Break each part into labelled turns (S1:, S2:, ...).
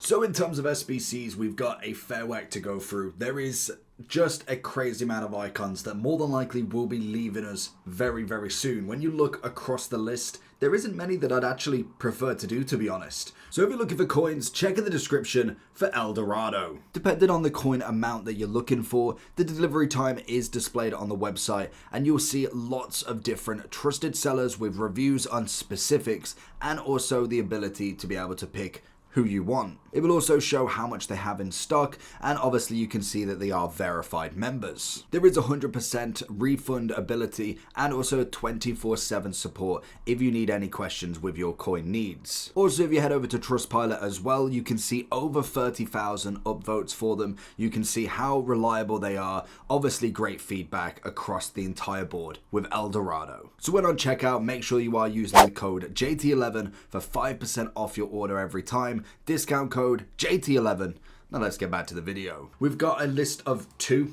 S1: So in terms of SBCs, we've got a fair whack to go through. There is just a crazy amount of icons that more than likely will be leaving us very, very soon. When you look across the list, there isn't many that I'd actually prefer to do, to be honest. So if you're looking for coins, check in the description for El Dorado. Depending on the coin amount that you're looking for, the delivery time is displayed on the website, and you'll see lots of different trusted sellers with reviews on specifics and also the ability to be able to pick who you want. It will also show how much they have in stock, and obviously you can see that they are verified members. There is 100% refund ability and also 24/7 support if you need any questions with your coin needs. Also, if you head over to Trustpilot as well, you can see over 30,000 upvotes for them. You can see how reliable they are. Obviously great feedback across the entire board with El Dorado. So when on checkout, make sure you are using the code JT11 for 5% off your order every time. Discount code JT11. Now let's get back to the video. We've got a list of two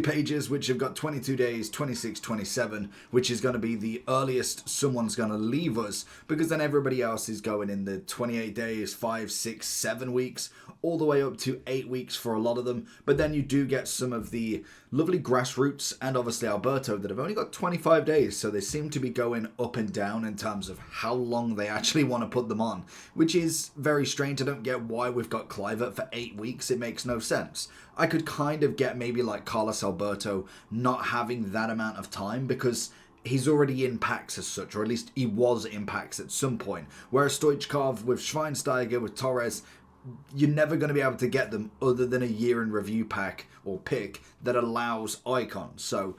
S1: pages, which have got 22 days, 26, 27, which is going to be the earliest someone's going to leave us, because then everybody else is going in the 28 days, 5, 6, 7 weeks, all the way up to 8 weeks for a lot of them. But then you do get some of the lovely grassroots and obviously Alberto that have only got 25 days. So they seem to be going up and down in terms of how long they actually want to put them on, which is very strange. I don't get why we've got Kluivert for 8 weeks. It makes no sense. I could kind of get maybe like Carlos Alberto not having that amount of time because he's already in packs as such, or at least he was in packs at some point. Whereas Stoichkov with Schweinsteiger, with Torres, you're never going to be able to get them other than a year in review pack or pick that allows icons. So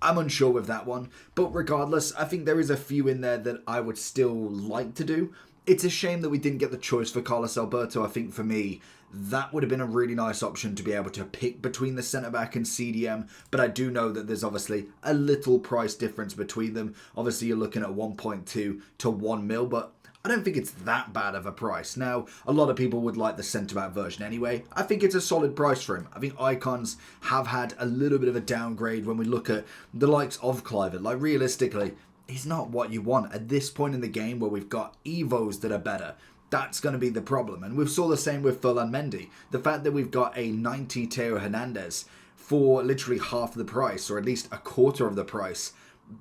S1: I'm unsure with that one. But regardless, I think there is a few in there that I would still like to do. It's a shame that we didn't get the choice for Carlos Alberto. I think for me, that would have been a really nice option to be able to pick between the centre-back and CDM. But I do know that there's obviously a little price difference between them. Obviously, you're looking at 1.2 to 1 mil, but I don't think it's that bad of a price. Now, a lot of people would like the centre-back version anyway. I think it's a solid price for him. I think icons have had a little bit of a downgrade when we look at the likes of Kluivert. Like, realistically, he's not what you want at this point in the game where we've got Evos that are better. That's going to be the problem. And we saw the same with Ferland Mendy. The fact that we've got a 90 Theo Hernandez for literally half the price, or at least a quarter of the price,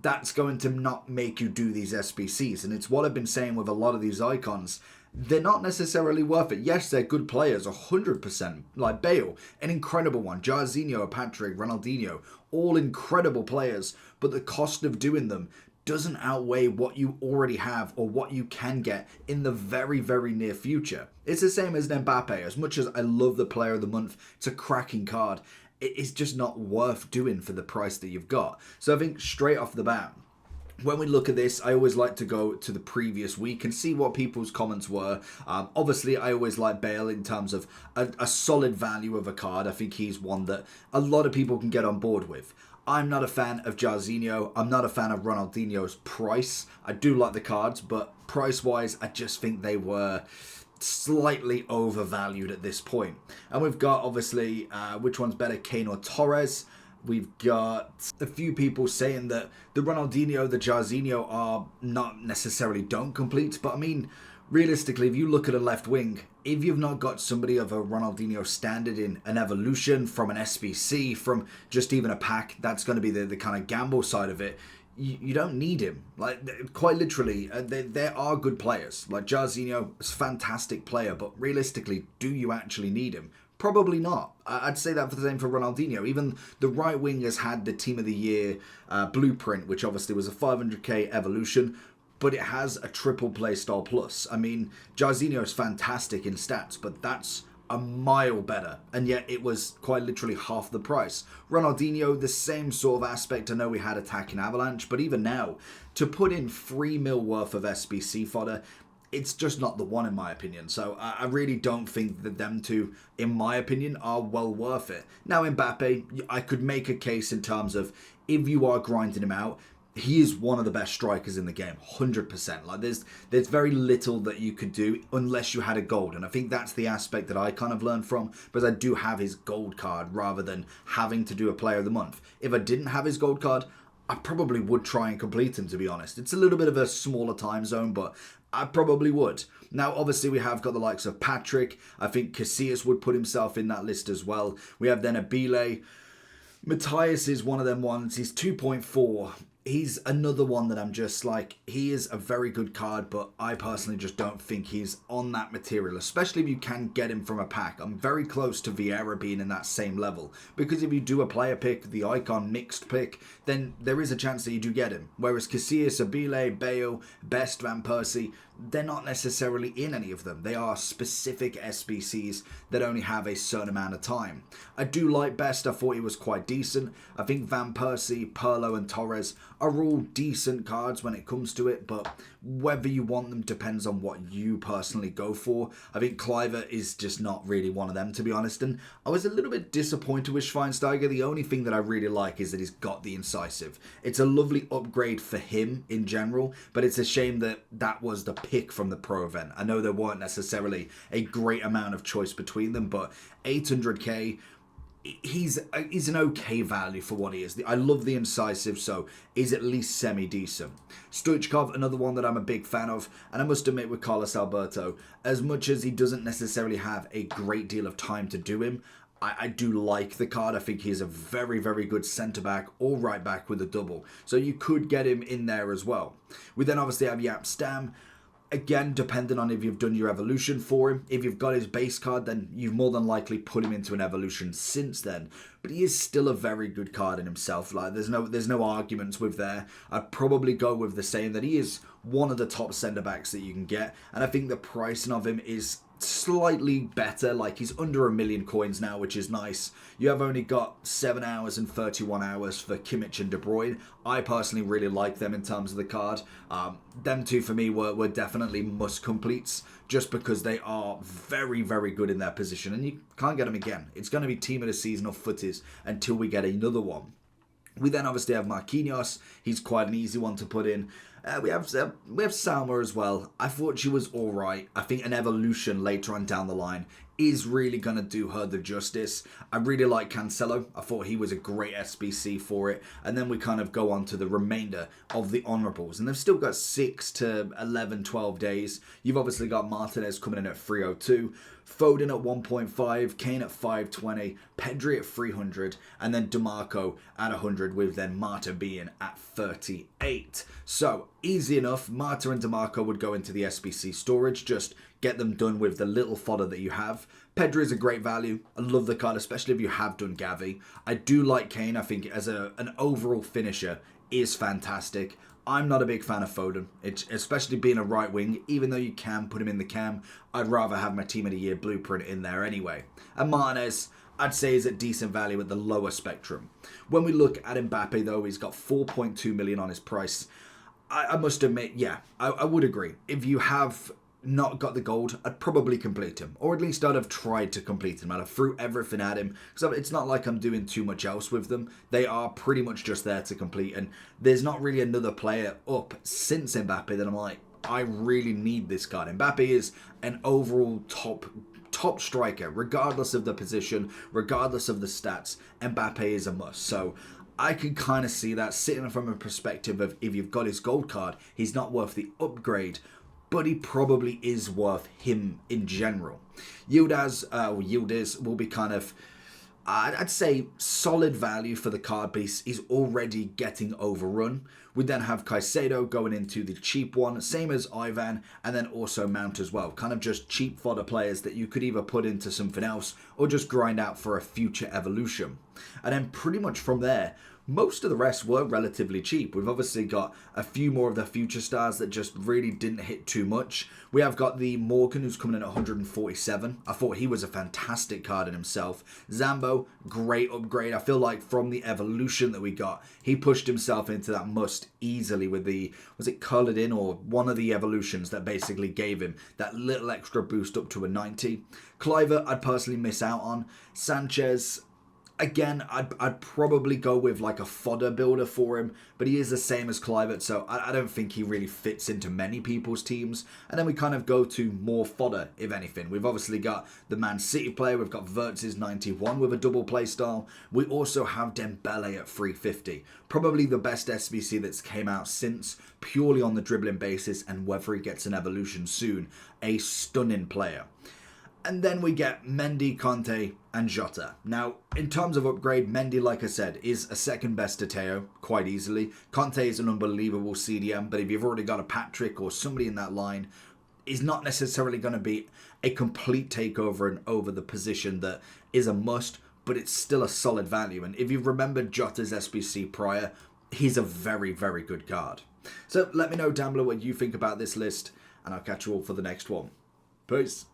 S1: that's going to not make you do these SBCs. And it's what I've been saying with a lot of these icons. They're not necessarily worth it. Yes, they're good players, 100%. Like Bale, an incredible one. Jairzinho, Patrick, Ronaldinho, all incredible players. But the cost of doing them doesn't outweigh what you already have or what you can get in the very, very near future. It's the same as Mbappe. As much as I love the player of the month, it's a cracking card. It is just not worth doing for the price that you've got. So I think straight off the bat, when we look at this, I always like to go to the previous week and see what people's comments were. Obviously, I always like Bale in terms of a solid value of a card. I think he's one that a lot of people can get on board with. I'm not a fan of Jairzinho. I'm not a fan of Ronaldinho's price. I do like the cards, but price-wise, I just think they were slightly overvalued at this point. And we've got, obviously, which one's better, Kane or Torres? We've got a few people saying that the Ronaldinho, the Jairzinho are not necessarily don't complete, but I mean, realistically, if you look at a left wing, if you've not got somebody of a Ronaldinho standard in an evolution, from an SBC, from just even a pack, that's going to be the kind of gamble side of it. You don't need him. Like, quite literally, there are good players. Like Jairzinho is a fantastic player, but realistically, do you actually need him? Probably not. I'd say that for the same for Ronaldinho. Even the right wing has had the Team of the Year blueprint, which obviously was a 500k evolution, but it has a triple play style plus. I mean, Jairzinho is fantastic in stats, but that's a mile better, and yet it was quite literally half the price. Ronaldinho, the same sort of aspect. I know we had attacking Avalanche, but even now, to put in 3 mil worth of SBC fodder, it's just not the one in my opinion. So I really don't think that them two, in my opinion, are well worth it. Now Mbappe, I could make a case in terms of if you are grinding him out, he is one of the best strikers in the game, 100%. Like there's very little that you could do unless you had a gold, and I think that's the aspect that I kind of learned from, because I do have his gold card rather than having to do a player of the month. If I didn't have his gold card, I probably would try and complete him, to be honest. It's a little bit of a smaller time zone, but I probably would. Now, obviously, we have got the likes of Patrick. I think Casillas would put himself in that list as well. We have then Abile. Matthias is one of them ones. He's 2.4. He's another one that I'm just like, he is a very good card, but I personally just don't think he's on that material, especially if you can get him from a pack. I'm very close to Vieira being in that same level, because if you do a player pick, the icon mixed pick, then there is a chance that you do get him. Whereas Casillas, Abile, Bale, Best, Van Persie, they're not necessarily in any of them. They are specific SBCs that only have a certain amount of time. I do like Best. I thought he was quite decent. I think Van Persie, Pirlo and Torres are all decent cards when it comes to it, but whether you want them depends on what you personally go for. I think Kluivert is just not really one of them, to be honest, and I was a little bit disappointed with Schweinsteiger. The only thing that I really like is that he's got the incisive. It's a lovely upgrade for him in general, but it's a shame that that was the pick from the Pro event. I know there weren't necessarily a great amount of choice between them, but 800k, he's an okay value for what he is. I love the incisive, so he's at least semi-decent. Stoichkov, another one that I'm a big fan of, and I must admit with Carlos Alberto, as much as he doesn't necessarily have a great deal of time to do him, I do like the card. I think he's a very, very good centre-back or right-back with a double, so you could get him in there as well. We then obviously have Jaap Stam. Again, depending on if you've done your evolution for him. If you've got his base card, then you've more than likely put him into an evolution since then. But he is still a very good card in himself. Like there's no arguments with there. I'd probably go with the saying that he is one of the top centre backs that you can get, and I think the pricing of him is slightly better. Like he's under 1 million coins now, which is nice. You have only got 7 hours and 31 hours for Kimmich and De Bruyne. I personally really like them in terms of the card. Them two for me were definitely must completes, just because they are very, very good in their position, and you can't get them again. It's going to be team of the season or footies until we get another one. We then obviously have Marquinhos. He's quite an easy one to put in. We have Salma as well. I thought she was alright. I think an evolution later on down the line is really going to do her the justice. I really like Cancelo. I thought he was a great SBC for it. And then we kind of go on to the remainder of the honourables. And they've still got 6 to 11, 12 days. You've obviously got Martinez coming in at 302. Foden at 1.5, Kane at 520, Pedri at 300, and then DeMarco at 100, with then Marta being at 38. So, easy enough, Marta and DeMarco would go into the SBC storage, just get them done with the little fodder that you have. Pedri is a great value. I love the card, especially if you have done Gavi. I do like Kane. I think as an overall finisher is fantastic. I'm not a big fan of Foden, especially being a right wing. Even though you can put him in the cam, I'd rather have my Team of the Year blueprint in there anyway. And Martinez, I'd say, is at decent value at the lower spectrum. When we look at Mbappe, though, he's got 4.2 million on his price. I must admit, yeah, I would agree. If you have not got the gold, I'd probably complete him, or at least I'd have tried to complete him. I'd have threw everything at him, because it's not like I'm doing too much else with them. They are pretty much just there to complete, and there's not really another player up since Mbappe that I'm like, I really need this card. Mbappe is an overall top striker, regardless of the position, regardless of the stats. Mbappe is a must. So I can kind of see that sitting from a perspective of, if you've got his gold card, he's not worth the upgrade, but he probably is worth him in general. Yildiz will be kind of, I'd say, solid value for the card, but he's already getting overrun. We then have Caicedo going into the cheap one, same as Ivan, and then also Mount as well. Kind of just cheap fodder players that you could either put into something else or just grind out for a future evolution. And then pretty much from there, most of the rest were relatively cheap. We've obviously got a few more of the future stars that just really didn't hit too much. We have got the Morgan, who's coming in at 147. I thought he was a fantastic card in himself. Zambo, great upgrade. I feel like from the evolution that we got, he pushed himself into that must easily with the, was it Curled In, or one of the evolutions that basically gave him that little extra boost up to a 90. Kluivert, I'd personally miss out on. Sanchez, Again, I'd probably go with like a fodder builder for him, but he is the same as Kluivert, so I don't think he really fits into many people's teams. And then we kind of go to more fodder, if anything. We've obviously got the Man City player, we've got Wirtz's 91 with a double play style. We also have Dembele at 350. Probably the best SBC that's came out since, purely on the dribbling basis, and whether he gets an evolution soon. A stunning player. And then we get Mendy, Conte, and Jota. Now, in terms of upgrade, Mendy, like I said, is a second best to Teo, quite easily. Conte is an unbelievable CDM, but if you've already got a Patrick or somebody in that line, is not necessarily going to be a complete takeover and over the position that is a must, but it's still a solid value. And if you remember Jota's SBC prior, he's a very, very good card. So let me know down below what you think about this list, and I'll catch you all for the next one. Peace.